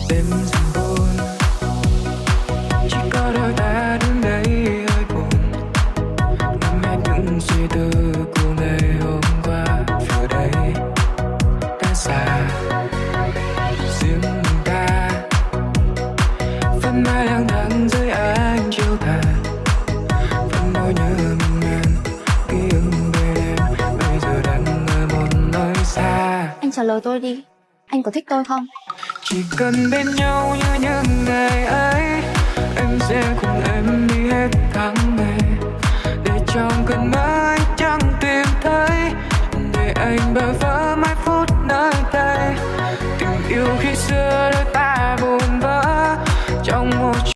Đêm dần buồn, chỉ có đôi ta đứng đây hơi buồn, ngắm hết những suy tư của ngày hôm qua. Giờ đây đã xa riêng mình ta, vẫn mãi lang thang dưới ánh chiều tà, vẫn nỗi nhớ mình man ký ức về đêm bây giờ đang ở một nơi xa. Anh trả lời tôi đi, anh có thích tôi không? Chỉ cần bên nhau như những ngày ấy, anh sẽ cùng em đi hết tháng